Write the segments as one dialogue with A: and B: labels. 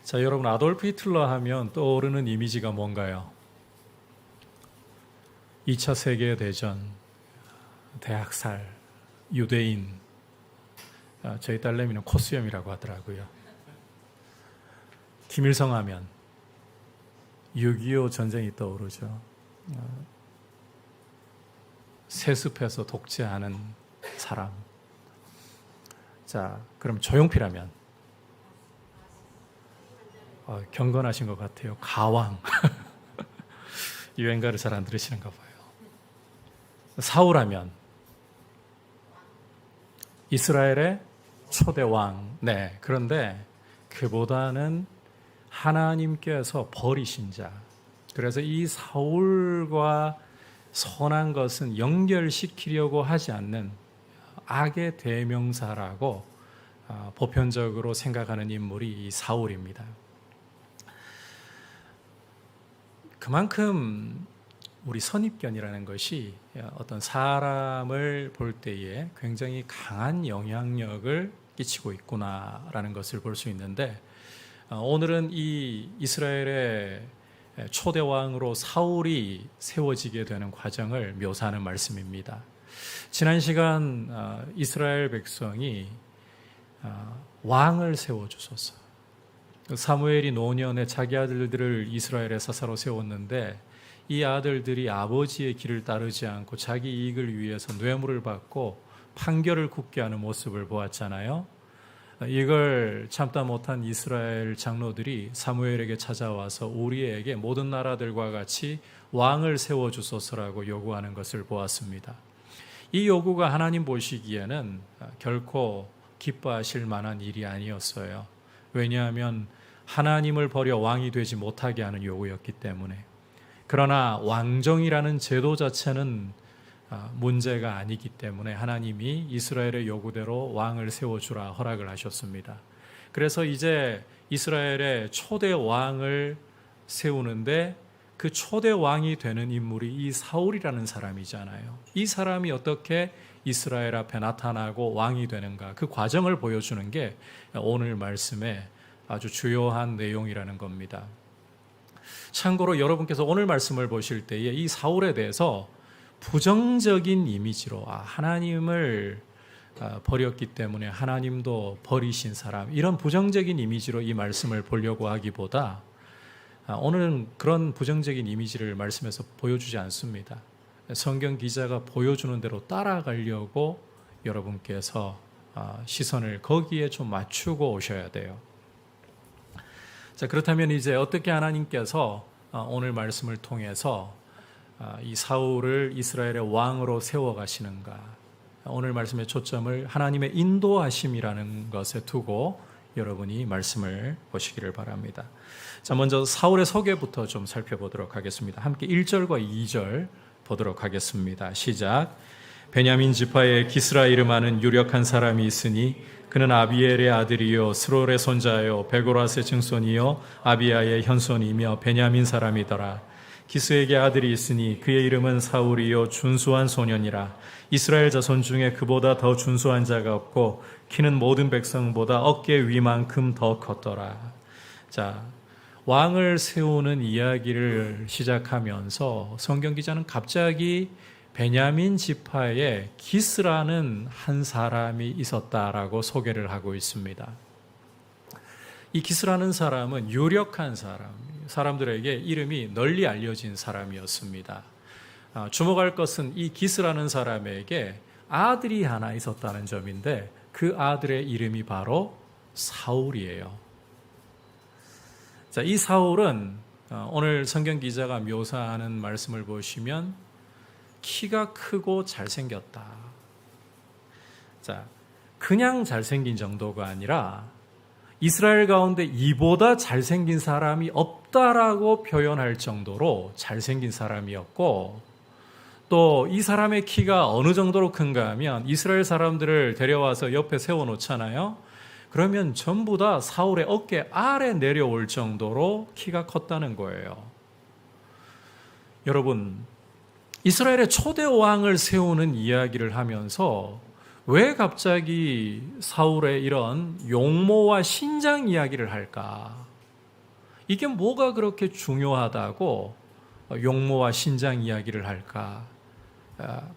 A: 자, 여러분, 아돌프 히틀러 하면 떠오르는 이미지가 뭔가요? 2차 세계대전, 대학살, 유대인, 저희 딸내미는 코수염이라고 하더라고요. 김일성 하면 6.25 전쟁이 떠오르죠. 세습해서 독재하는 사람. 자, 그럼 조용필하면 경건하신 것 같아요. 가왕. 유행가를 잘 안 들으시는가 봐요. 사울하면 이스라엘의 초대 왕. 네, 그런데 그보다는 하나님께서 버리신 자. 그래서 이 사울과 선한 것은 연결시키려고 하지 않는 악의 대명사라고 보편적으로 생각하는 인물이 이 사울입니다. 그만큼 우리 선입견이라는 것이 어떤 사람을 볼 때에 굉장히 강한 영향력을 끼치고 있구나라는 것을 볼 수 있는데, 오늘은 이 이스라엘의 초대 왕으로 사울이 세워지게 되는 과정을 묘사하는 말씀입니다. 지난 시간 이스라엘 백성이 왕을 세워주소서. 사무엘이 노년에 자기 아들들을 이스라엘의 사사로 세웠는데 이 아들들이 아버지의 길을 따르지 않고 자기 이익을 위해서 뇌물을 받고 판결을 굳게 하는 모습을 보았잖아요. 이걸 참다 못한 이스라엘 장로들이 사무엘에게 찾아와서 우리에게 모든 나라들과 같이 왕을 세워주소서라고 요구하는 것을 보았습니다. 이 요구가 하나님 보시기에는 결코 기뻐하실 만한 일이 아니었어요. 왜냐하면 하나님을 버려 왕이 되지 못하게 하는 요구였기 때문에. 그러나 왕정이라는 제도 자체는 문제가 아니기 때문에 하나님이 이스라엘의 요구대로 왕을 세워주라 허락을 하셨습니다. 그래서 이제 이스라엘의 초대 왕을 세우는데 그 초대 왕이 되는 인물이 이 사울이라는 사람이잖아요. 이 사람이 어떻게 이스라엘 앞에 나타나고 왕이 되는가, 그 과정을 보여주는 게 오늘 말씀의 아주 주요한 내용이라는 겁니다. 참고로 여러분께서 오늘 말씀을 보실 때에 이 사울에 대해서 부정적인 이미지로 하나님을 버렸기 때문에 하나님도 버리신 사람, 이런 부정적인 이미지로 이 말씀을 보려고 하기보다 오늘은 그런 부정적인 이미지를 말씀에서 보여주지 않습니다. 성경 기자가 보여주는 대로 따라가려고 여러분께서 시선을 거기에 좀 맞추고 오셔야 돼요. 자, 그렇다면 이제 어떻게 하나님께서 오늘 말씀을 통해서 이 사울을 이스라엘의 왕으로 세워가시는가, 오늘 말씀의 초점을 하나님의 인도하심이라는 것에 두고 여러분이 말씀을 보시기를 바랍니다. 자, 먼저 사울의 소개부터 좀 살펴보도록 하겠습니다. 함께 1절과 2절 보도록 하겠습니다. 시작. 베냐민 지파에 기스라 이름하는 유력한 사람이 있으니 그는 아비엘의 아들이요 스롤의 손자요 베고라스의 증손이요 아비야의 현손이며 베냐민 사람이더라. 기스에게 아들이 있으니 그의 이름은 사울이요 준수한 소년이라. 이스라엘 자손 중에 그보다 더 준수한 자가 없고 키는 모든 백성보다 어깨 위만큼 더 컸더라. 자, 왕을 세우는 이야기를 시작하면서 성경 기자는 갑자기 베냐민 지파에 기스라는 한 사람이 있었다라고 소개를 하고 있습니다. 이 기스라는 사람은 유력한 사람들에게 이름이 널리 알려진 사람이었습니다. 주목할 것은 이 기스라는 사람에게 아들이 하나 있었다는 점인데 그 아들의 이름이 바로 사울이에요. 자, 이 사울은 오늘 성경 기자가 묘사하는 말씀을 보시면 키가 크고 잘생겼다. 자, 그냥 잘생긴 정도가 아니라 이스라엘 가운데 이보다 잘생긴 사람이 없다라고 표현할 정도로 잘생긴 사람이었고, 또 이 사람의 키가 어느 정도로 큰가 하면 이스라엘 사람들을 데려와서 옆에 세워놓잖아요. 그러면 전부 다 사울의 어깨 아래 내려올 정도로 키가 컸다는 거예요. 여러분, 이스라엘의 초대 왕을 세우는 이야기를 하면서 왜 갑자기 사울의 이런 용모와 신장 이야기를 할까? 이게 뭐가 그렇게 중요하다고 용모와 신장 이야기를 할까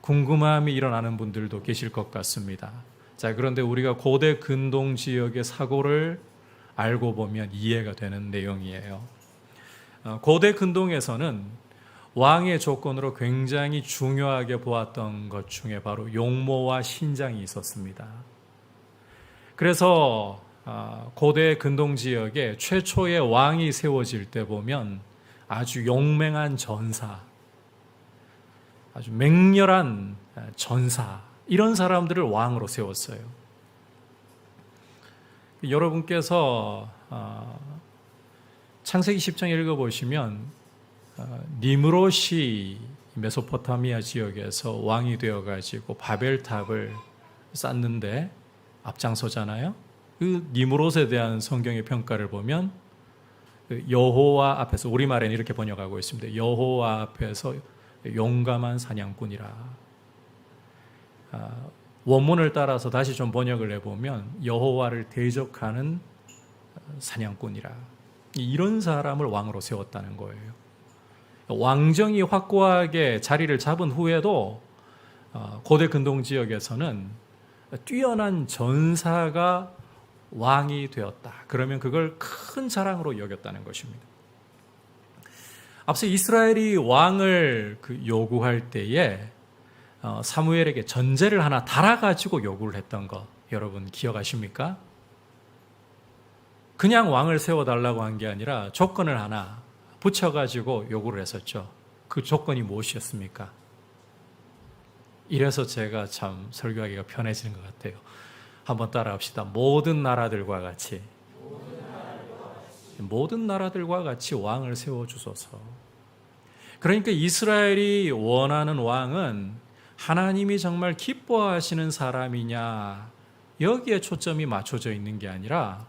A: 궁금함이 일어나는 분들도 계실 것 같습니다. 자, 그런데 우리가 고대 근동 지역의 사고를 알고 보면 이해가 되는 내용이에요. 고대 근동에서는 왕의 조건으로 굉장히 중요하게 보았던 것 중에 바로 용모와 신장이 있었습니다. 그래서 고대 근동 지역에 최초의 왕이 세워질 때 보면 아주 용맹한 전사, 아주 맹렬한 전사, 이런 사람들을 왕으로 세웠어요. 여러분께서 창세기 10장 읽어보시면 니므롯이 메소포타미아 지역에서 왕이 되어가지고 바벨탑을 쌓는데 앞장서잖아요. 그 니므롯에 대한 성경의 평가를 보면 여호와 앞에서, 우리말에는 이렇게 번역하고 있습니다. 여호와 앞에서 용감한 사냥꾼이라. 원문을 따라서 다시 좀 번역을 해보면 여호와를 대적하는 사냥꾼이라. 이런 사람을 왕으로 세웠다는 거예요. 왕정이 확고하게 자리를 잡은 후에도 고대 근동 지역에서는 뛰어난 전사가 왕이 되었다. 그러면 그걸 큰 자랑으로 여겼다는 것입니다. 앞서 이스라엘이 왕을 요구할 때에 사무엘에게 전제를 하나 달아가지고 요구를 했던 거 여러분 기억하십니까? 그냥 왕을 세워달라고 한 게 아니라 조건을 하나 붙여가지고 요구를 했었죠. 그 조건이 무엇이었습니까? 이래서 제가 참 설교하기가 편해지는 것 같아요. 한번 따라합시다. 모든 나라들과 같이 왕을 세워주소서. 그러니까 이스라엘이 원하는 왕은 하나님이 정말 기뻐하시는 사람이냐, 여기에 초점이 맞춰져 있는 게 아니라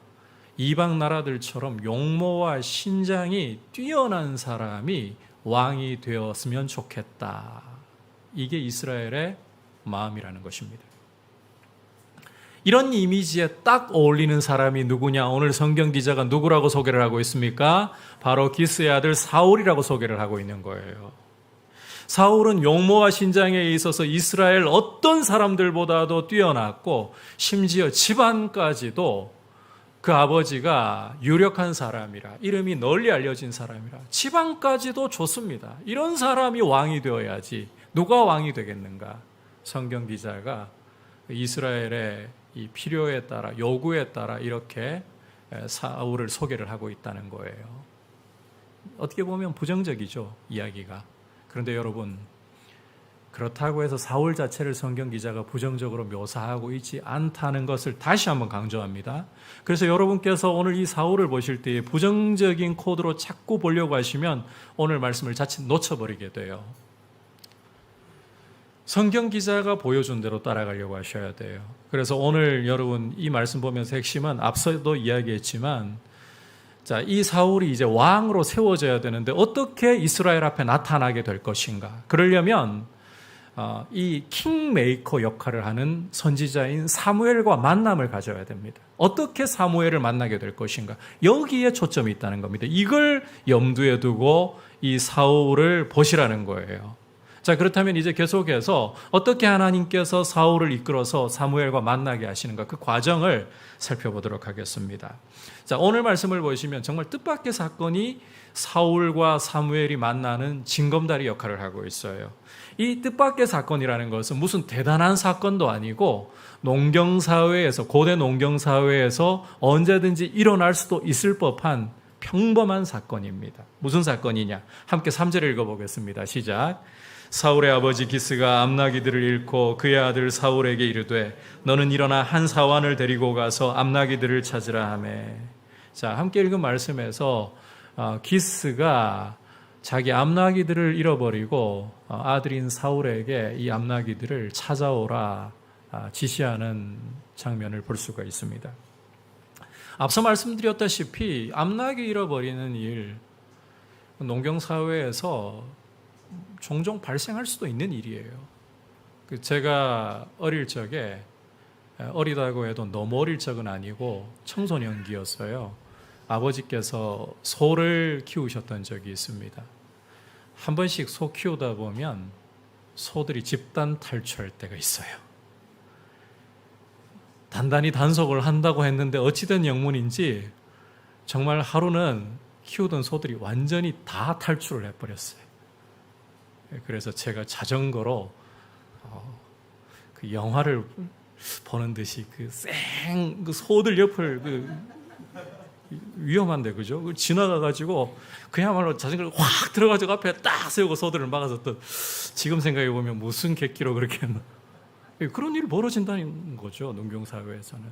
A: 이방 나라들처럼 용모와 신장이 뛰어난 사람이 왕이 되었으면 좋겠다. 이게 이스라엘의 마음이라는 것입니다. 이런 이미지에 딱 어울리는 사람이 누구냐? 오늘 성경 기자가 누구라고 소개를 하고 있습니까? 바로 기스의 아들 사울이라고 소개를 하고 있는 거예요. 사울은 용모와 신장에 있어서 이스라엘 어떤 사람들보다도 뛰어났고 심지어 집안까지도 그 아버지가 유력한 사람이라, 이름이 널리 알려진 사람이라 집안까지도 좋습니다. 이런 사람이 왕이 되어야지 누가 왕이 되겠는가? 성경 기자가 이스라엘의 이 필요에 따라, 요구에 따라 이렇게 사울을 소개를 하고 있다는 거예요. 어떻게 보면 부정적이죠, 이야기가. 그런데 여러분, 그렇다고 해서 사울 자체를 성경 기자가 부정적으로 묘사하고 있지 않다는 것을 다시 한번 강조합니다. 그래서 여러분께서 오늘 이 사울을 보실 때 부정적인 코드로 자꾸 보려고 하시면 오늘 말씀을 자칫 놓쳐버리게 돼요. 성경 기자가 보여준 대로 따라가려고 하셔야 돼요. 그래서 오늘 여러분 이 말씀 보면서 핵심은 앞서도 이야기했지만, 자, 이 사울이 이제 왕으로 세워져야 되는데 어떻게 이스라엘 앞에 나타나게 될 것인가? 그러려면 이 킹메이커 역할을 하는 선지자인 사무엘과 만남을 가져야 됩니다. 어떻게 사무엘을 만나게 될 것인가? 여기에 초점이 있다는 겁니다. 이걸 염두에 두고 이 사울을 보시라는 거예요. 자, 그렇다면 이제 계속해서 어떻게 하나님께서 사울을 이끌어서 사무엘과 만나게 하시는가, 그 과정을 살펴보도록 하겠습니다. 자, 오늘 말씀을 보시면 정말 뜻밖의 사건이 사울과 사무엘이 만나는 징검다리 역할을 하고 있어요. 이 뜻밖의 사건이라는 것은 무슨 대단한 사건도 아니고 농경사회에서, 고대 농경사회에서 언제든지 일어날 수도 있을 법한 평범한 사건입니다. 무슨 사건이냐? 함께 3절을 읽어보겠습니다. 시작. 사울의 아버지 기스가 암나기들을 잃고 그의 아들 사울에게 이르되 너는 일어나 한 사환을 데리고 가서 암나기들을 찾으라 하매. 자, 함께 읽은 말씀에서 기스가 자기 암나기들을 잃어버리고 아들인 사울에게 이 암나기들을 찾아오라 지시하는 장면을 볼 수가 있습니다. 앞서 말씀드렸다시피 암나기 잃어버리는 일, 농경사회에서 종종 발생할 수도 있는 일이에요. 제가 어릴 적에, 어리다고 해도 너무 어릴 적은 아니고 청소년기였어요. 아버지께서 소를 키우셨던 적이 있습니다. 한 번씩 소 키우다 보면 소들이 집단 탈출할 때가 있어요. 단단히 단속을 한다고 했는데 어찌된 영문인지 정말 하루는 키우던 소들이 완전히 다 탈출을 해버렸어요. 그래서 제가 자전거로 그 영화를 보는 듯이 그 소들 옆을 위험한데 그죠? 지나가가지고 그야말로 자전거를 확 들어가지고 앞에 딱 세우고 소들을 막아서 또 지금 생각해 보면 무슨 객기로 그렇게 했나? 그런 일이 벌어진다는 거죠, 농경사회에서는.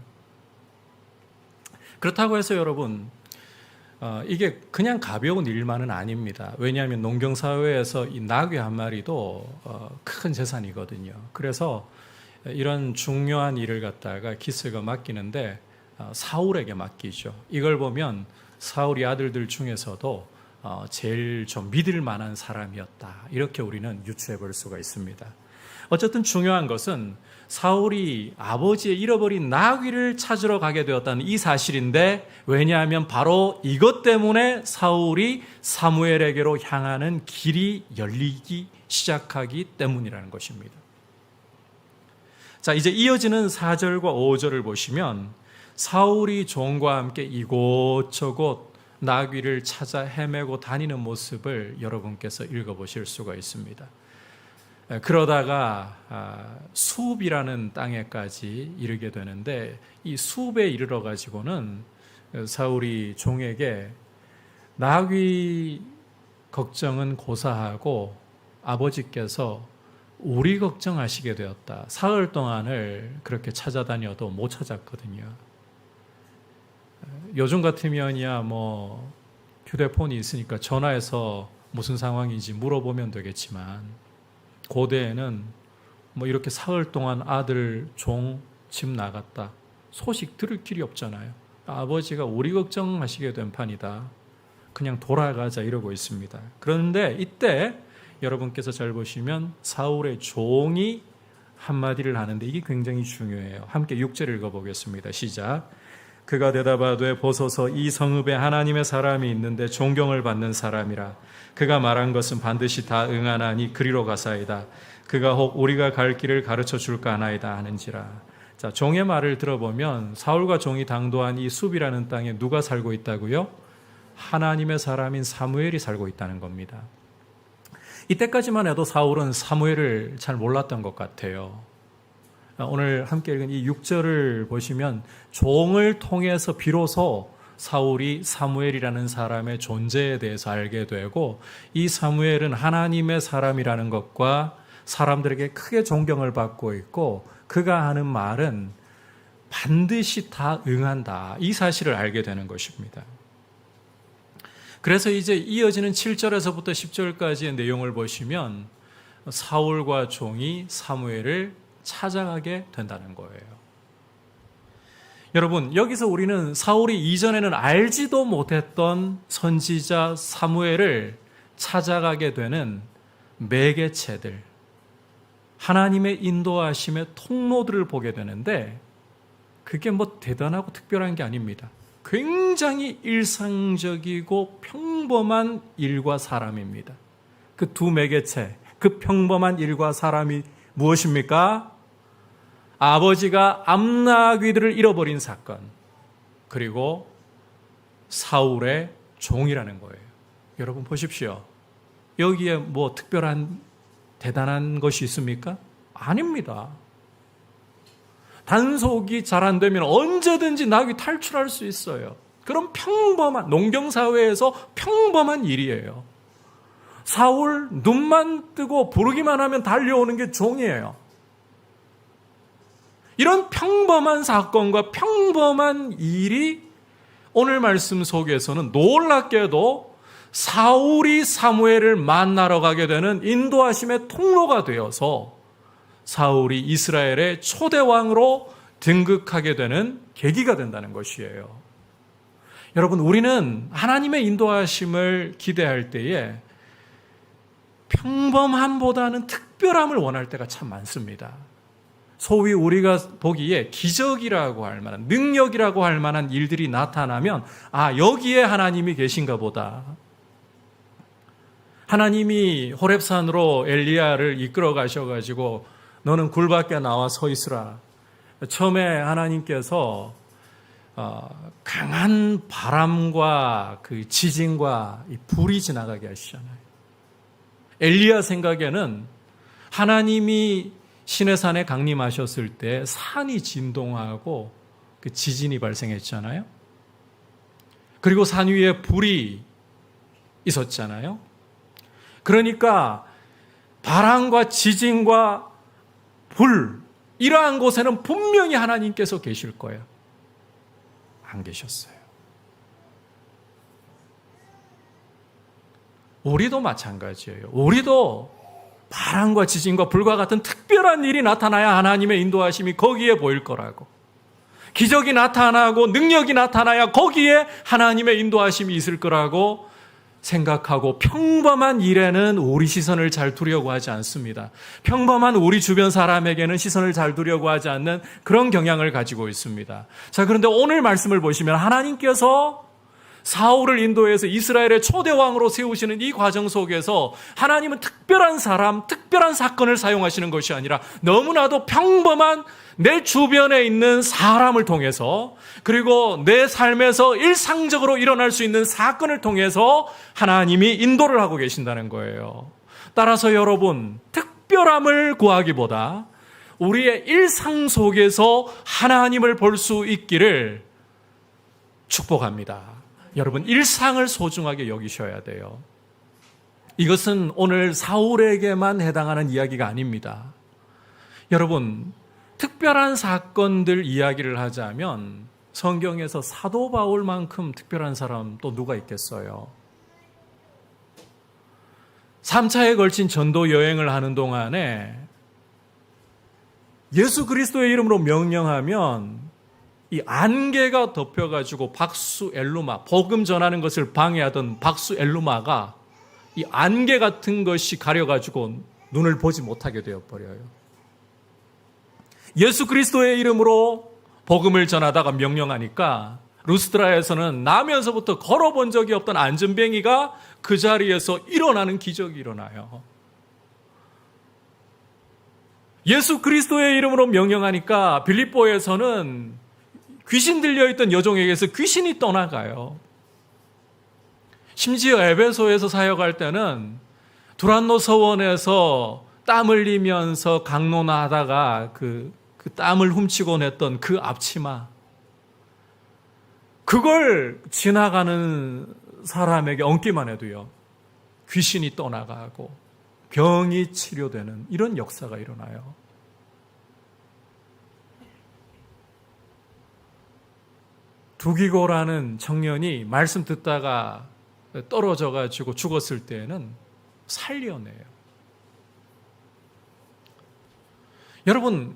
A: 그렇다고 해서 여러분, 이게 그냥 가벼운 일만은 아닙니다. 왜냐하면 농경사회에서 이 나귀 한 마리도 큰 재산이거든요. 그래서 이런 중요한 일을 갖다가 기스가 맡기는데 사울에게 맡기죠. 이걸 보면 사울이 아들들 중에서도 제일 좀 믿을 만한 사람이었다. 이렇게 우리는 유추해 볼 수가 있습니다. 어쨌든 중요한 것은 사울이 아버지의 잃어버린 나귀를 찾으러 가게 되었다는 이 사실인데, 왜냐하면 바로 이것 때문에 사울이 사무엘에게로 향하는 길이 열리기 시작하기 때문이라는 것입니다. 자, 이제 이어지는 4절과 5절을 보시면 사울이 종과 함께 이곳저곳 나귀를 찾아 헤매고 다니는 모습을 여러분께서 읽어보실 수가 있습니다. 그러다가 수읍이라는 땅에까지 이르게 되는데, 이 수읍에 이르러 가지고는 사울이 종에게 나귀 걱정은 고사하고 아버지께서 우리 걱정하시게 되었다. 사흘 동안을 그렇게 찾아다녀도 못 찾았거든요. 요즘 같으면이야 뭐 휴대폰이 있으니까 전화해서 무슨 상황인지 물어보면 되겠지만, 고대에는 뭐 이렇게 사흘 동안 아들 종 집 나갔다, 소식 들을 길이 없잖아요. 아버지가 우리 걱정하시게 된 판이다, 그냥 돌아가자 이러고 있습니다. 그런데 이때 여러분께서 잘 보시면 사울의 종이 한마디를 하는데 이게 굉장히 중요해요. 함께 6절 읽어보겠습니다. 시작. 그가 대답하되 보소서, 이 성읍에 하나님의 사람이 있는데 존경을 받는 사람이라. 그가 말한 것은 반드시 다 응하나니 그리로 가사이다. 그가 혹 우리가 갈 길을 가르쳐 줄까 하나이다 하는지라. 자, 종의 말을 들어보면 사울과 종이 당도한 이 숲이라는 땅에 누가 살고 있다고요? 하나님의 사람인 사무엘이 살고 있다는 겁니다. 이때까지만 해도 사울은 사무엘을 잘 몰랐던 것 같아요. 오늘 함께 읽은 이 6절을 보시면 종을 통해서 비로소 사울이 사무엘이라는 사람의 존재에 대해서 알게 되고, 이 사무엘은 하나님의 사람이라는 것과 사람들에게 크게 존경을 받고 있고, 그가 하는 말은 반드시 다 응한다, 이 사실을 알게 되는 것입니다. 그래서 이제 이어지는 7절에서부터 10절까지의 내용을 보시면 사울과 종이 사무엘을 찾아가게 된다는 거예요. 여러분, 여기서 우리는 사울이 이전에는 알지도 못했던 선지자 사무엘을 찾아가게 되는 매개체들, 하나님의 인도하심의 통로들을 보게 되는데, 그게 뭐 대단하고 특별한 게 아닙니다. 굉장히 일상적이고 평범한 일과 사람입니다. 그 두 매개체, 그 평범한 일과 사람이 무엇입니까? 아버지가 암나귀들을 잃어버린 사건, 그리고 사울의 종이라는 거예요. 여러분 보십시오. 여기에 뭐 특별한 대단한 것이 있습니까? 아닙니다. 단속이 잘 안 되면 언제든지 나귀 탈출할 수 있어요. 그런 평범한 농경사회에서 평범한 일이에요. 사울 눈만 뜨고 부르기만 하면 달려오는 게 종이에요. 이런 평범한 사건과 평범한 일이 오늘 말씀 속에서는 놀랍게도 사울이 사무엘을 만나러 가게 되는 인도하심의 통로가 되어서 사울이 이스라엘의 초대왕으로 등극하게 되는 계기가 된다는 것이에요. 여러분, 우리는 하나님의 인도하심을 기대할 때에 평범함보다는 특별함을 원할 때가 참 많습니다. 소위 우리가 보기에 기적이라고 할 만한, 능력이라고 할 만한 일들이 나타나면 여기에 하나님이 계신가 보다. 하나님이 호렙산으로 엘리야를 이끌어 가셔가지고 너는 굴 밖에 나와 서 있으라. 처음에 하나님께서 강한 바람과 그 지진과 불이 지나가게 하시잖아요. 엘리야 생각에는 하나님이 시내산에 강림하셨을 때 산이 진동하고 그 지진이 발생했잖아요. 그리고 산 위에 불이 있었잖아요. 그러니까 바람과 지진과 불, 이러한 곳에는 분명히 하나님께서 계실 거예요. 안 계셨어요. 우리도 마찬가지예요. 우리도 바람과 지진과 불과 같은 특별한 일이 나타나야 하나님의 인도하심이 거기에 보일 거라고. 기적이 나타나고 능력이 나타나야 거기에 하나님의 인도하심이 있을 거라고 생각하고, 평범한 일에는 우리 시선을 잘 두려고 하지 않습니다. 평범한 우리 주변 사람에게는 시선을 잘 두려고 하지 않는 그런 경향을 가지고 있습니다. 자, 그런데 오늘 말씀을 보시면 하나님께서 사울을 인도해서 이스라엘의 초대 왕으로 세우시는 이 과정 속에서 하나님은 특별한 사람, 특별한 사건을 사용하시는 것이 아니라 너무나도 평범한 내 주변에 있는 사람을 통해서, 그리고 내 삶에서 일상적으로 일어날 수 있는 사건을 통해서 하나님이 인도를 하고 계신다는 거예요. 따라서 여러분, 특별함을 구하기보다 우리의 일상 속에서 하나님을 볼 수 있기를 축복합니다. 여러분, 일상을 소중하게 여기셔야 돼요. 이것은 오늘 사울에게만 해당하는 이야기가 아닙니다. 여러분, 특별한 사건들 이야기를 하자면 성경에서 사도 바울만큼 특별한 사람 또 누가 있겠어요? 3차에 걸친 전도 여행을 하는 동안에 예수 그리스도의 이름으로 명령하면 이 안개가 덮여가지고 박수 엘루마, 복음 전하는 것을 방해하던 박수 엘루마가 이 안개 같은 것이 가려가지고 눈을 보지 못하게 되어버려요. 예수 그리스도의 이름으로 복음을 전하다가 명령하니까 루스드라에서는 나면서부터 걸어본 적이 없던 안전뱅이가 그 자리에서 일어나는 기적이 일어나요. 예수 그리스도의 이름으로 명령하니까 빌립보에서는 귀신 들려있던 여종에게서 귀신이 떠나가요. 심지어 에베소에서 사역할 때는 두란노 서원에서 땀 흘리면서 강론하다가 그 땀을 훔치곤 했던 그 앞치마, 그걸 지나가는 사람에게 얹기만 해도요, 귀신이 떠나가고 병이 치료되는 이런 역사가 일어나요. 두기고라는 청년이 말씀 듣다가 떨어져가지고 죽었을 때에는 살려내요. 여러분,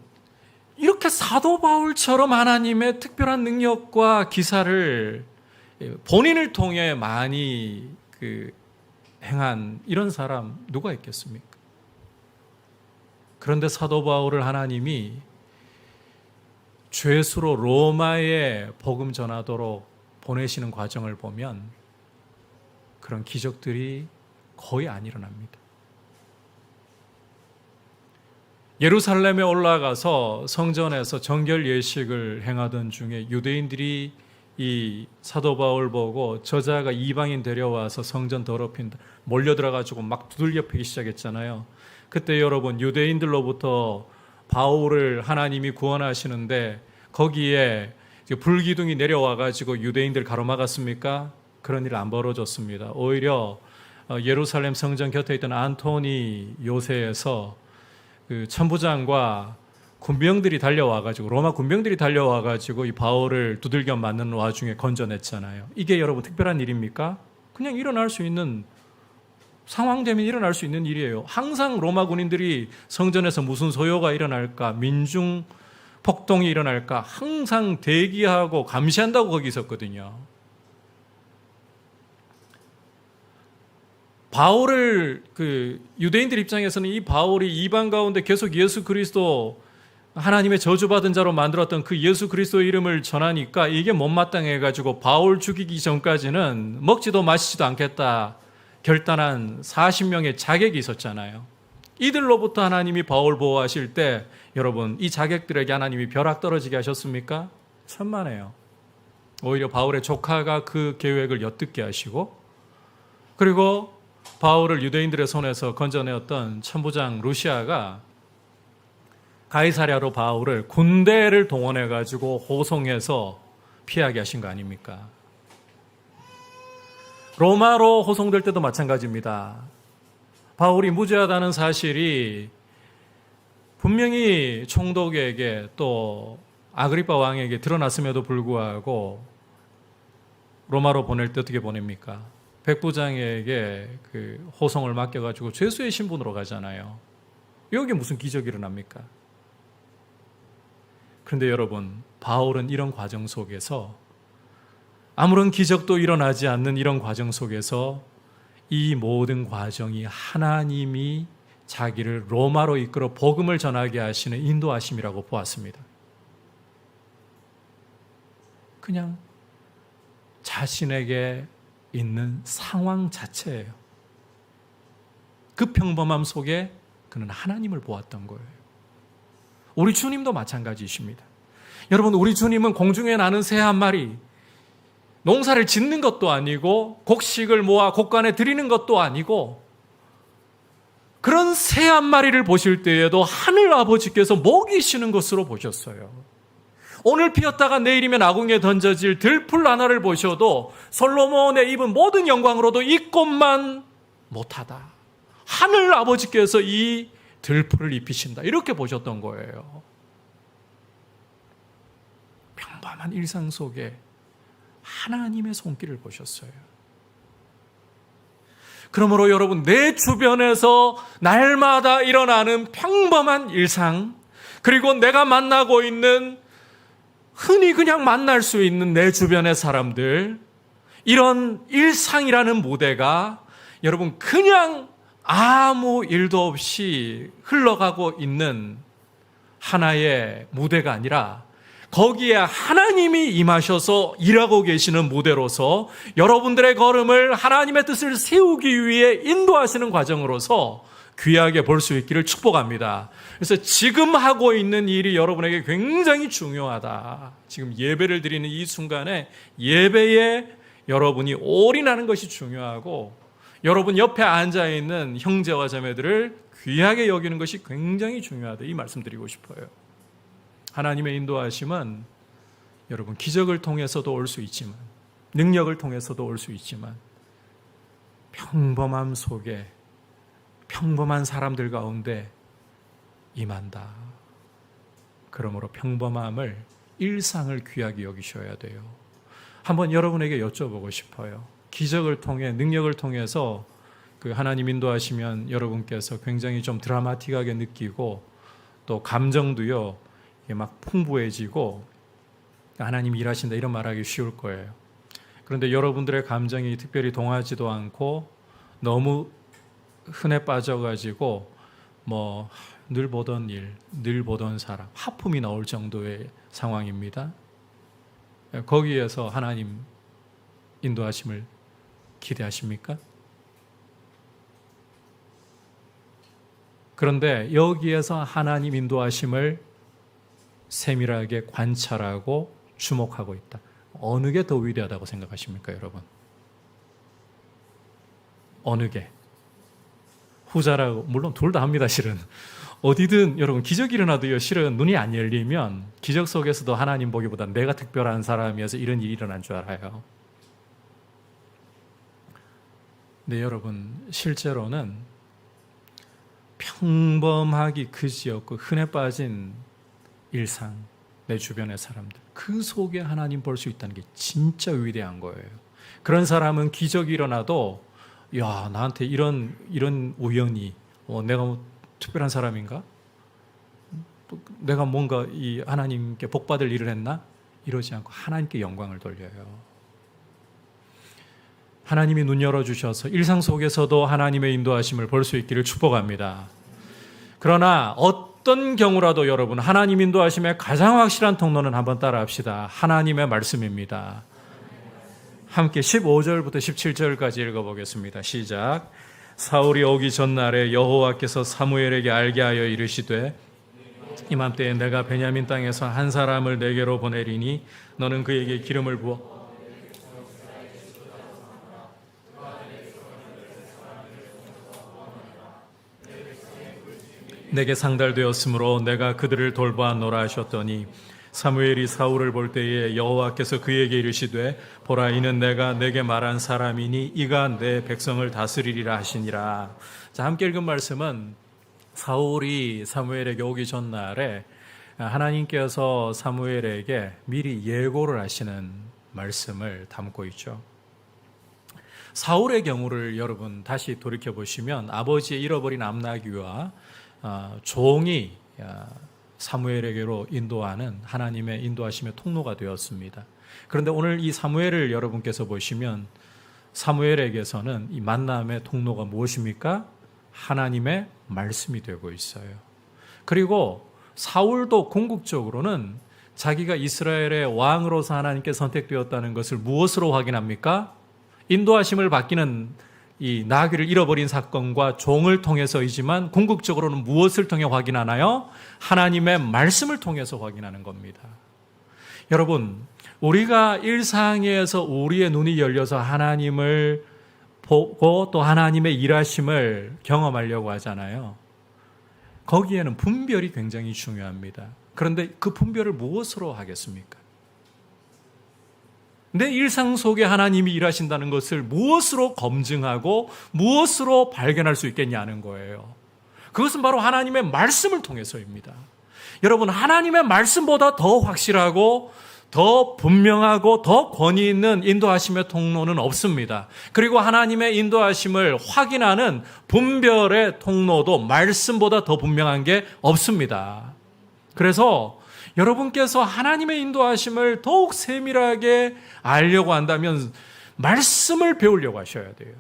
A: 이렇게 사도 바울처럼 하나님의 특별한 능력과 기사를 본인을 통해 많이 행한 이런 사람 누가 있겠습니까? 그런데 사도 바울을 하나님이 죄수로 로마에 복음 전하도록 보내시는 과정을 보면 그런 기적들이 거의 안 일어납니다. 예루살렘에 올라가서 성전에서 정결 예식을 행하던 중에 유대인들이 이 사도 바울 보고 저자가 이방인 데려와서 성전 더럽힌다, 몰려들어가지고 막 두들겨 패기 시작했잖아요. 그때 여러분, 유대인들로부터 바울을 하나님이 구원하시는데 거기에 불기둥이 내려와가지고 유대인들 가로막았습니까? 그런 일 안 벌어졌습니다. 오히려 예루살렘 성전 곁에 있던 안토니 요새에서 그 천부장과 군병들이 달려와가지고, 로마 군병들이 달려와가지고 이 바울을 두들겨 맞는 와중에 건져냈잖아요. 이게 여러분 특별한 일입니까? 그냥 일어날 수 있는 상황 되면 일어날 수 있는 일이에요. 항상 로마 군인들이 성전에서 무슨 소요가 일어날까, 민중 폭동이 일어날까 항상 대기하고 감시한다고 거기 있었거든요. 바울을 유대인들 입장에서는 이 바울이 이방 가운데 계속 예수 그리스도 하나님의 저주받은 자로 만들었던 그 예수 그리스도의 이름을 전하니까 이게 못마땅해가지고 바울 죽이기 전까지는 먹지도 마시지도 않겠다 결단한 40명의 자객이 있었잖아요. 이들로부터 하나님이 바울 보호하실 때 여러분 이 자객들에게 하나님이 벼락 떨어지게 하셨습니까? 천만에요. 오히려 바울의 조카가 그 계획을 엿듣게 하시고, 그리고 바울을 유대인들의 손에서 건져내었던 천부장 루시아가 가이사랴로 바울을 군대를 동원해 가지고 호송해서 피하게 하신 거 아닙니까? 로마로 호송될 때도 마찬가지입니다. 바울이 무죄하다는 사실이 분명히 총독에게 또 아그리파 왕에게 드러났음에도 불구하고 로마로 보낼 때 어떻게 보냅니까? 백부장에게 그 호송을 맡겨가지고 죄수의 신분으로 가잖아요. 여기 무슨 기적이 일어납니까? 그런데 여러분, 바울은 이런 과정 속에서 아무런 기적도 일어나지 않는 이런 과정 속에서 이 모든 과정이 하나님이 자기를 로마로 이끌어 복음을 전하게 하시는 인도하심이라고 보았습니다. 그냥 자신에게 있는 상황 자체예요. 그 평범함 속에 그는 하나님을 보았던 거예요. 우리 주님도 마찬가지이십니다. 여러분, 우리 주님은 공중에 나는 새 한 마리, 농사를 짓는 것도 아니고 곡식을 모아 곡간에 드리는 것도 아니고 그런 새 한 마리를 보실 때에도 하늘 아버지께서 먹이시는 것으로 보셨어요. 오늘 피었다가 내일이면 아궁이에 던져질 들풀 하나를 보셔도 솔로몬의 입은 모든 영광으로도 이 꽃만 못하다. 하늘 아버지께서 이 들풀을 입히신다. 이렇게 보셨던 거예요. 평범한 일상 속에 하나님의 손길을 보셨어요. 그러므로 여러분, 내 주변에서 날마다 일어나는 평범한 일상, 그리고 내가 만나고 있는 흔히 그냥 만날 수 있는 내 주변의 사람들, 이런 일상이라는 무대가 여러분 그냥 아무 일도 없이 흘러가고 있는 하나의 무대가 아니라 거기에 하나님이 임하셔서 일하고 계시는 무대로서 여러분들의 걸음을 하나님의 뜻을 세우기 위해 인도하시는 과정으로서 귀하게 볼 수 있기를 축복합니다. 그래서 지금 하고 있는 일이 여러분에게 굉장히 중요하다. 지금 예배를 드리는 이 순간에 예배에 여러분이 올인하는 것이 중요하고, 여러분 옆에 앉아있는 형제와 자매들을 귀하게 여기는 것이 굉장히 중요하다. 이 말씀 드리고 싶어요. 하나님의 인도하심은 여러분 기적을 통해서도 올 수 있지만, 능력을 통해서도 올 수 있지만, 평범함 속에 평범한 사람들 가운데 임한다. 그러므로 평범함을, 일상을 귀하게 여기셔야 돼요. 한번 여러분에게 여쭤보고 싶어요. 기적을 통해, 능력을 통해서 그 하나님 인도하시면 여러분께서 굉장히 좀 드라마틱하게 느끼고 또 감정도요 막 풍부해지고 하나님 일하신다 이런 말하기 쉬울 거예요. 그런데 여러분들의 감정이 특별히 동하지도 않고 너무 흔해 빠져가지고 뭐 늘 보던 일, 늘 보던 사람, 하품이 나올 정도의 상황입니다. 거기에서 하나님 인도하심을 기대하십니까? 그런데 여기에서 하나님 인도하심을 세밀하게 관찰하고 주목하고 있다. 어느 게 더 위대하다고 생각하십니까, 여러분? 어느 게? 후자라고, 물론 둘 다 합니다, 실은. 어디든 여러분 기적이 일어나도요, 실은 눈이 안 열리면 기적 속에서도 하나님 보기보다 내가 특별한 사람이어서 이런 일이 일어난 줄 알아요. 근데 여러분, 실제로는 평범하기 그지없고 흔해 빠진 일상, 내 주변의 사람들, 그 속에 하나님 볼 수 있다는 게 진짜 위대한 거예요. 그런 사람은 기적이 일어나도 야, 나한테 이런 우연이 내가 뭐 특별한 사람인가? 내가 뭔가 이 하나님께 복받을 일을 했나? 이러지 않고 하나님께 영광을 돌려요. 하나님이 눈 열어주셔서 일상 속에서도 하나님의 인도하심을 볼 수 있기를 축복합니다. 그러나 어떤 경우라도 여러분 하나님 인도하심의 가장 확실한 통로는 한번 따라합시다. 하나님의 말씀입니다. 함께 15절부터 17절까지 읽어보겠습니다. 시작. 사울이 오기 전날에 여호와께서 사무엘에게 알게 하여 이르시되 이맘때에 내가 베냐민 땅에서 한 사람을 내게로 보내리니 너는 그에게 기름을 부어 내게 상달되었으므로 내가 그들을 돌보았노라 하셨더니 사무엘이 사울을 볼 때에 여호와께서 그에게 이르시되 보라 이는 내가 내게 말한 사람이니 이가 내 백성을 다스리리라 하시니라. 자, 함께 읽은 말씀은 사울이 사무엘에게 오기 전날에 하나님께서 사무엘에게 미리 예고를 하시는 말씀을 담고 있죠. 사울의 경우를 여러분 다시 돌이켜 보시면 아버지의 잃어버린 암나귀와 종이 사무엘에게로 인도하는 하나님의 인도하심의 통로가 되었습니다. 그런데 오늘 이 사무엘을 여러분께서 보시면 사무엘에게서는 이 만남의 통로가 무엇입니까? 하나님의 말씀이 되고 있어요. 그리고 사울도 궁극적으로는 자기가 이스라엘의 왕으로서 하나님께 선택되었다는 것을 무엇으로 확인합니까? 인도하심을 받기는 이 나귀를 잃어버린 사건과 종을 통해서이지만 궁극적으로는 무엇을 통해 확인하나요? 하나님의 말씀을 통해서 확인하는 겁니다. 여러분, 우리가 일상에서 우리의 눈이 열려서 하나님을 보고 또 하나님의 일하심을 경험하려고 하잖아요. 거기에는 분별이 굉장히 중요합니다. 그런데 그 분별을 무엇으로 하겠습니까? 내 일상 속에 하나님이 일하신다는 것을 무엇으로 검증하고 무엇으로 발견할 수 있겠냐는 거예요. 그것은 바로 하나님의 말씀을 통해서입니다. 여러분, 하나님의 말씀보다 더 확실하고 더 분명하고 더 권위 있는 인도하심의 통로는 없습니다. 그리고 하나님의 인도하심을 확인하는 분별의 통로도 말씀보다 더 분명한 게 없습니다. 그래서 여러분께서 하나님의 인도하심을 더욱 세밀하게 알려고 한다면 말씀을 배우려고 하셔야 돼요.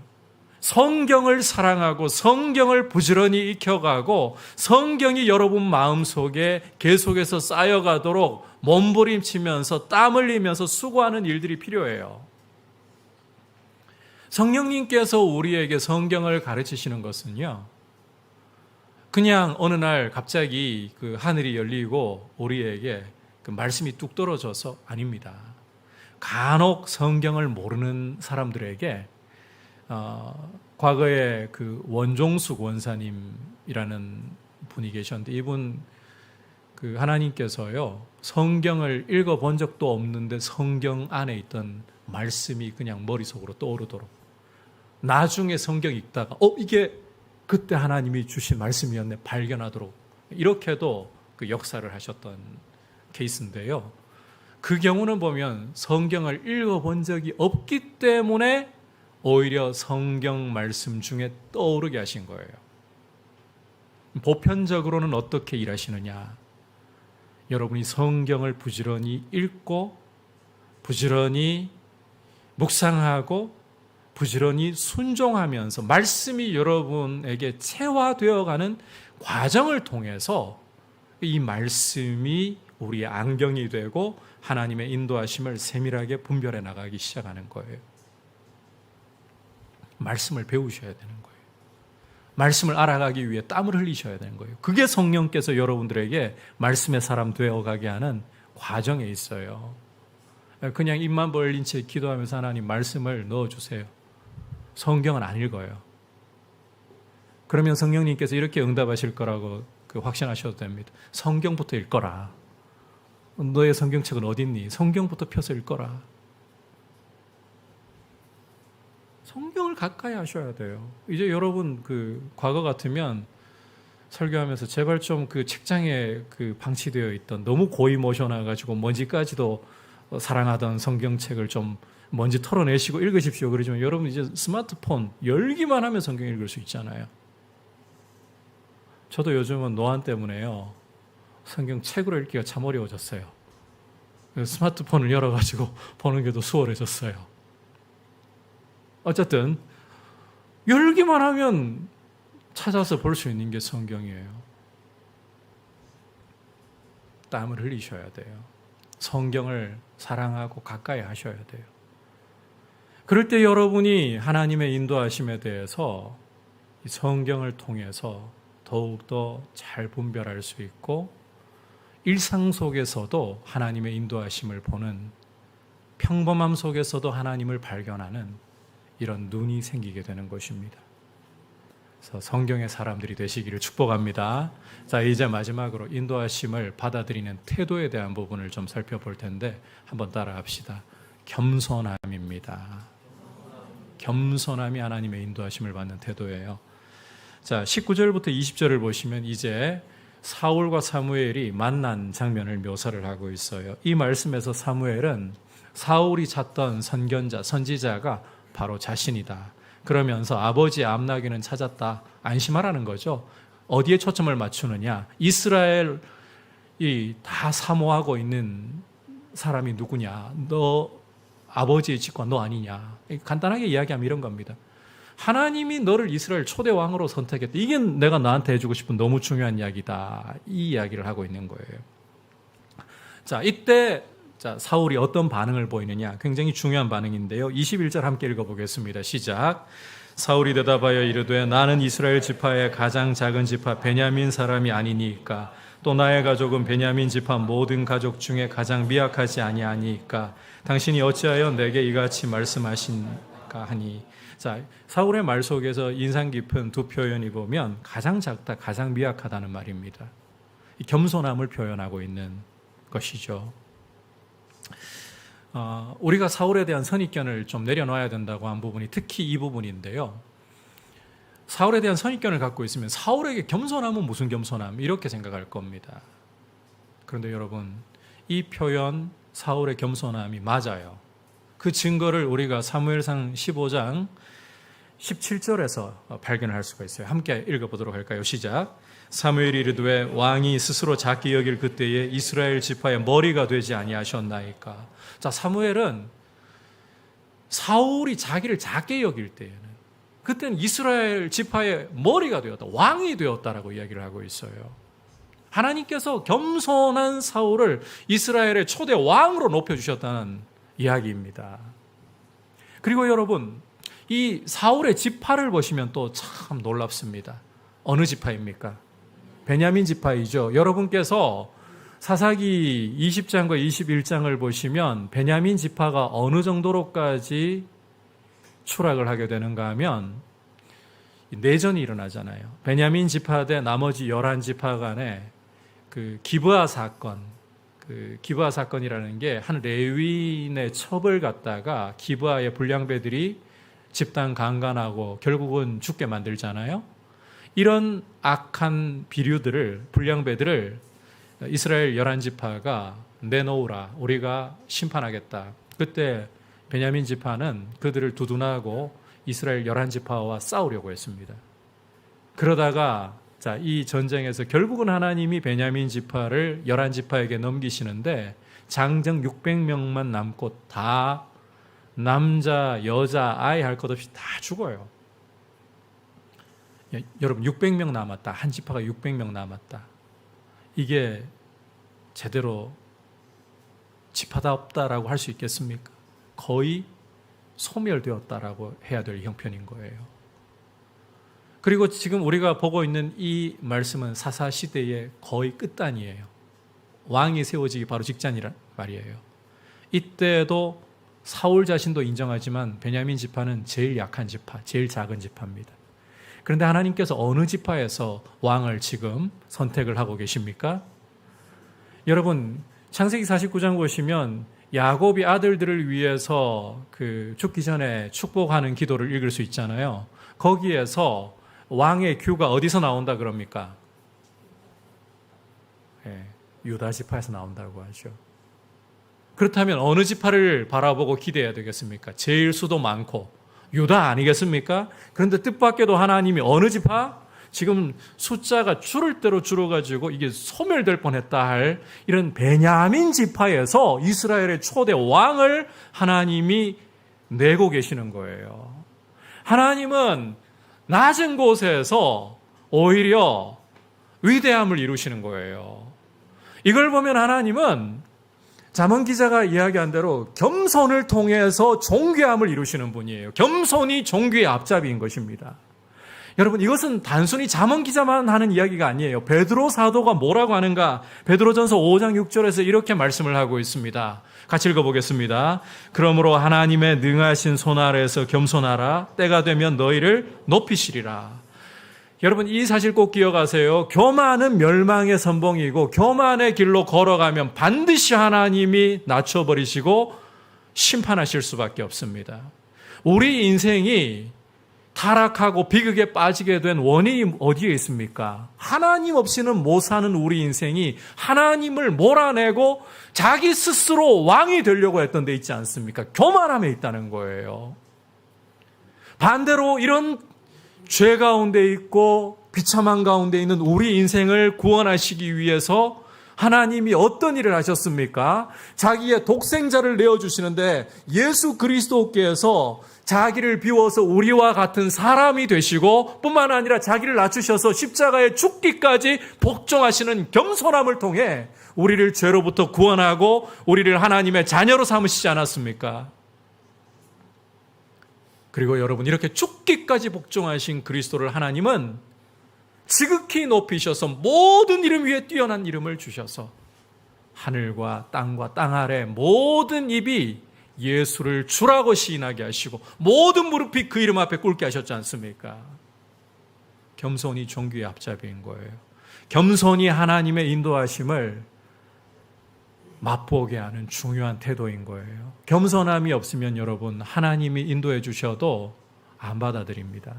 A: 성경을 사랑하고 성경을 부지런히 익혀가고 성경이 여러분 마음속에 계속해서 쌓여가도록 몸부림치면서 땀 흘리면서 수고하는 일들이 필요해요. 성령님께서 우리에게 성경을 가르치시는 것은요, 그냥 어느 날 갑자기 그 하늘이 열리고 우리에게 그 말씀이 뚝 떨어져서 아닙니다. 간혹 성경을 모르는 사람들에게 과거에 그 원종숙 원사님이라는 분이 계셨는데 이분 그 하나님께서요 성경을 읽어본 적도 없는데 성경 안에 있던 말씀이 그냥 머릿속으로 떠오르도록 나중에 성경 읽다가 이게 그때 하나님이 주신 말씀이었네 발견하도록 이렇게도 그 역사를 하셨던 케이스인데요. 그 경우는 보면 성경을 읽어본 적이 없기 때문에 오히려 성경 말씀 중에 떠오르게 하신 거예요. 보편적으로는 어떻게 일하시느냐? 여러분이 성경을 부지런히 읽고 부지런히 묵상하고 부지런히 순종하면서 말씀이 여러분에게 체화되어가는 과정을 통해서 이 말씀이 우리의 안경이 되고 하나님의 인도하심을 세밀하게 분별해 나가기 시작하는 거예요. 말씀을 배우셔야 되는 거예요. 말씀을 알아가기 위해 땀을 흘리셔야 되는 거예요. 그게 성령께서 여러분들에게 말씀의 사람 되어가게 하는 과정에 있어요. 그냥 입만 벌린 채 기도하면서 하나님 말씀을 넣어주세요. 성경은 안 읽어요. 그러면 성령님께서 이렇게 응답하실 거라고 확신하셔도 됩니다. 성경부터 읽거라. 너의 성경책은 어디 있니? 성경부터 펴서 읽거라. 성경을 가까이 하셔야 돼요. 이제 여러분 과거 같으면 설교하면서 제발 좀 그 책장에 방치되어 있던 너무 고이 모셔놔가지고 먼지까지도 사랑하던 성경책을 좀 먼지 털어내시고 읽으십시오. 그러지만 여러분 이제 스마트폰 열기만 하면 성경 읽을 수 있잖아요. 저도 요즘은 노안 때문에요. 성경 책으로 읽기가 참 어려워졌어요. 스마트폰을 열어가지고 보는 게 더 수월해졌어요. 어쨌든 열기만 하면 찾아서 볼 수 있는 게 성경이에요. 땀을 흘리셔야 돼요. 성경을 사랑하고 가까이 하셔야 돼요. 그럴 때 여러분이 하나님의 인도하심에 대해서 성경을 통해서 더욱더 잘 분별할 수 있고 일상 속에서도 하나님의 인도하심을 보는, 평범함 속에서도 하나님을 발견하는 이런 눈이 생기게 되는 것입니다. 그래서 성경의 사람들이 되시기를 축복합니다. 자, 이제 마지막으로 인도하심을 받아들이는 태도에 대한 부분을 좀 살펴볼 텐데 한번 따라합시다. 겸손함입니다. 겸손함이 하나님의 인도하심을 받는 태도예요. 자, 19절부터 20절을 보시면 이제 사울과 사무엘이 만난 장면을 묘사를 하고 있어요. 이 말씀에서 사무엘은 사울이 찾던 선견자, 선지자가 바로 자신이다. 그러면서 아버지 암나귀는 찾았다. 안심하라는 거죠. 어디에 초점을 맞추느냐? 이스라엘이 다 사모하고 있는 사람이 누구냐? 너 아버지의 직과 너 아니냐? 간단하게 이야기하면 이런 겁니다. 하나님이 너를 이스라엘 초대 왕으로 선택했다. 이게 내가 너한테 해주고 싶은 너무 중요한 이야기다. 이 이야기를 하고 있는 거예요. 자, 이때 사울이 어떤 반응을 보이느냐? 굉장히 중요한 반응인데요. 21절 함께 읽어보겠습니다. 시작. 사울이 대답하여 이르되 나는 이스라엘 지파의 가장 작은 지파 베냐민 사람이 아니니까 또 나의 가족은 베냐민 지파 모든 가족 중에 가장 미약하지 아니하니까 당신이 어찌하여 내게 이같이 말씀하신가 하니. 자, 사울의 말 속에서 인상 깊은 두 표현이 보면 가장 작다, 가장 미약하다는 말입니다. 이 겸손함을 표현하고 있는 것이죠. 우리가 사울에 대한 선입견을 좀 내려놔야 된다고 한 부분이 특히 이 부분인데요. 사울에 대한 선입견을 갖고 있으면 사울에게 겸손함은 무슨 겸손함? 이렇게 생각할 겁니다. 그런데 여러분, 이 표현 사울의 겸손함이 맞아요. 그 증거를 우리가 사무엘상 15장 17절에서 발견을 할 수가 있어요. 함께 읽어보도록 할까요? 시작. 사무엘이 이르되 왕이 스스로 작게 여길 그때에 이스라엘 지파의 머리가 되지 아니하셨나이까. 자, 사무엘은 사울이 자기를 작게 여길 때에는 그때는 이스라엘 지파의 머리가 되었다, 왕이 되었다라고 이야기를 하고 있어요. 하나님께서 겸손한 사울을 이스라엘의 초대 왕으로 높여주셨다는 이야기입니다. 그리고 여러분, 이 사울의 지파를 보시면 또 참 놀랍습니다. 어느 지파입니까? 베냐민 지파이죠. 여러분께서 사사기 20장과 21장을 보시면 베냐민 지파가 어느 정도로까지 추락을 하게 되는가 하면 내전이 일어나잖아요. 베냐민 지파 대 나머지 11지파 간에 그 기브아 사건, 그 기브아 사건이라는 게 한 레위인의 첩을 갖다가 기브아의 불량배들이 집단 강간하고 결국은 죽게 만들잖아요. 이런 악한 비류들을, 불량배들을 이스라엘 11지파가 내놓으라, 우리가 심판하겠다. 그때 베냐민 지파는 그들을 두둔하고 이스라엘 11지파와 싸우려고 했습니다. 그러다가 이 전쟁에서 결국은 하나님이 베냐민 지파를 11지파에게 넘기시는데 장정 600명만 남고 다 남자, 여자, 아이 할 것 없이 다 죽어요. 여러분, 600명 남았다. 한 지파가 600명 남았다. 이게 제대로 지파답다라고 할 수 있겠습니까? 거의 소멸되었다라고 해야 될 형편인 거예요. 그리고 지금 우리가 보고 있는 이 말씀은 사사시대의 거의 끝단이에요. 왕이 세워지기 바로 직전이란 말이에요. 이때도 사울 자신도 인정하지만 베냐민 지파는 제일 약한 지파, 제일 작은 지파입니다. 그런데 하나님께서 어느 지파에서 왕을 지금 선택을 하고 계십니까? 여러분, 창세기 49장 보시면 야곱이 아들들을 위해서 그 죽기 전에 축복하는 기도를 읽을 수 있잖아요. 거기에서 왕의 규가 어디서 나온다 그럽니까? 유다 지파에서 나온다고 하죠. 그렇다면 어느 지파를 바라보고 기대해야 되겠습니까? 제일 수도 많고 유다 아니겠습니까? 그런데 뜻밖에도 하나님이 어느 지파? 지금 숫자가 줄을 대로 줄어가지고 이게 소멸될 뻔했다 할 이런 베냐민 지파에서 이스라엘의 초대 왕을 하나님이 내고 계시는 거예요. 하나님은 낮은 곳에서 오히려 위대함을 이루시는 거예요. 이걸 보면 하나님은 잠언 기자가 이야기한 대로 겸손을 통해서 존귀함을 이루시는 분이에요. 겸손이 존귀의 앞잡이인 것입니다. 여러분, 이것은 단순히 잠언 기자만 하는 이야기가 아니에요. 베드로 사도가 뭐라고 하는가? 베드로전서 5장 6절에서 이렇게 말씀을 하고 있습니다. 같이 읽어보겠습니다. 그러므로 하나님의 능하신 손 아래에서 겸손하라. 때가 되면 너희를 높이시리라. 여러분, 이 사실 꼭 기억하세요. 교만은 멸망의 선봉이고 교만의 길로 걸어가면 반드시 하나님이 낮춰버리시고 심판하실 수밖에 없습니다. 우리 인생이 타락하고 비극에 빠지게 된 원인이 어디에 있습니까? 하나님 없이는 못 사는 우리 인생이 하나님을 몰아내고 자기 스스로 왕이 되려고 했던 데 있지 않습니까? 교만함에 있다는 거예요. 반대로 이런 죄 가운데 있고 비참한 가운데 있는 우리 인생을 구원하시기 위해서 하나님이 어떤 일을 하셨습니까? 자기의 독생자를 내어주시는데 예수 그리스도께서 자기를 비워서 우리와 같은 사람이 되시고 뿐만 아니라 자기를 낮추셔서 십자가에 죽기까지 복종하시는 겸손함을 통해 우리를 죄로부터 구원하고 우리를 하나님의 자녀로 삼으시지 않았습니까? 그리고 여러분, 이렇게 죽기까지 복종하신 그리스도를 하나님은 지극히 높이셔서 모든 이름 위에 뛰어난 이름을 주셔서 하늘과 땅과 땅 아래 모든 입이 예수를 주라고 시인하게 하시고 모든 무릎이 그 이름 앞에 꿇게 하셨지 않습니까? 겸손이 존귀의 앞잡이인 거예요. 겸손이 하나님의 인도하심을 맛보게 하는 중요한 태도인 거예요. 겸손함이 없으면 여러분, 하나님이 인도해 주셔도 안 받아들입니다.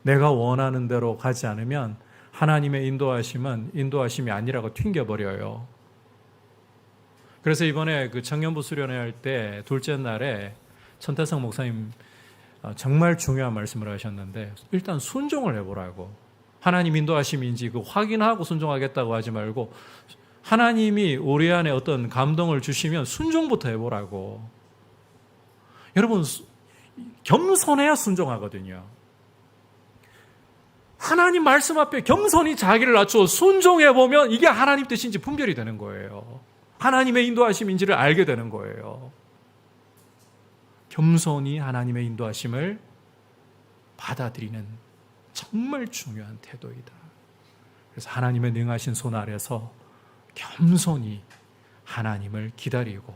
A: 내가 원하는 대로 가지 않으면 하나님의 인도하심은 인도하심이 아니라고 튕겨버려요. 그래서 이번에 그 청년부 수련회 할 때 둘째 날에 천태성 목사님 정말 중요한 말씀을 하셨는데, 일단 순종을 해보라고. 하나님 인도하심인지 그 확인하고 순종하겠다고 하지 말고 하나님이 우리 안에 어떤 감동을 주시면 순종부터 해보라고. 여러분, 겸손해야 순종하거든요. 하나님 말씀 앞에 겸손히 자기를 낮추어 순종해보면 이게 하나님 뜻인지 분별이 되는 거예요. 하나님의 인도하심인지를 알게 되는 거예요. 겸손히 하나님의 인도하심을 받아들이는 정말 중요한 태도이다. 그래서 하나님의 능하신 손 아래서 겸손히 하나님을 기다리고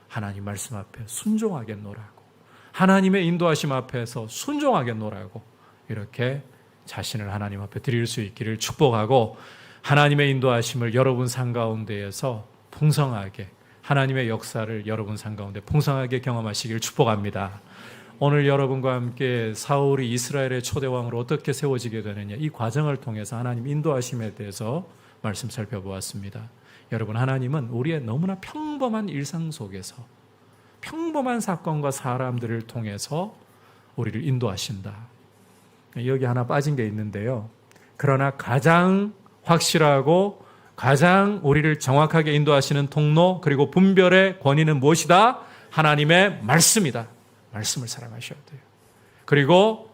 A: 하나님 말씀 앞에 순종하겠노라고, 하나님의 인도하심 앞에서 순종하겠노라고 이렇게 자신을 하나님 앞에 드릴 수 있기를 축복하고, 하나님의 인도하심을 여러분 삶 가운데에서 풍성하게, 하나님의 역사를 여러분 삶 가운데 풍성하게 경험하시기를 축복합니다. 오늘 여러분과 함께 사울이 이스라엘의 초대왕으로 어떻게 세워지게 되느냐, 이 과정을 통해서 하나님 인도하심에 대해서 말씀 살펴보았습니다. 여러분, 하나님은 우리의 너무나 평범한 일상 속에서 평범한 사건과 사람들을 통해서 우리를 인도하신다. 여기 하나 빠진 게 있는데요. 그러나 가장 확실하고 가장 우리를 정확하게 인도하시는 통로, 그리고 분별의 권위는 무엇이다? 하나님의 말씀이다. 말씀을 사랑하셔야 돼요. 그리고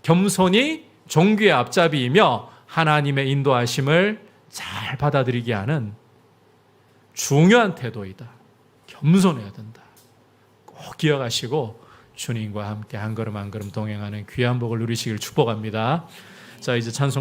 A: 겸손이 존귀의 앞잡이이며 하나님의 인도하심을 잘 받아들이게 하는 중요한 태도이다. 겸손해야 된다. 꼭 기억하시고 주님과 함께 한 걸음 한 걸음 동행하는 귀한 복을 누리시길 축복합니다. 자, 이제 찬송